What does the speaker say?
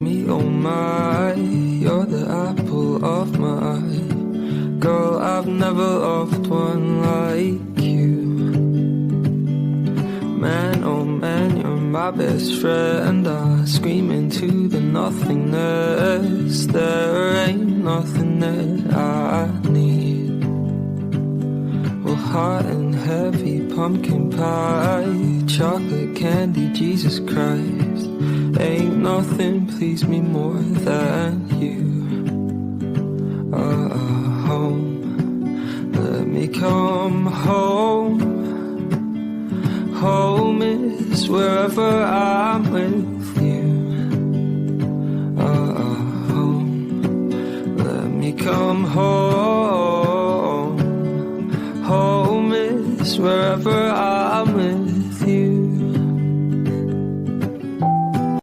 Me, oh my, you're the apple of my eye. Girl, I've never loved one like you. Man, oh man, you're my best friend. I scream into the nothingness. There ain't nothing that I need. Well, hot and heavy pumpkin pie, chocolate candy, Jesus Christ. Ain't nothing please me more than you. Home, let me come home. Home is wherever I'm with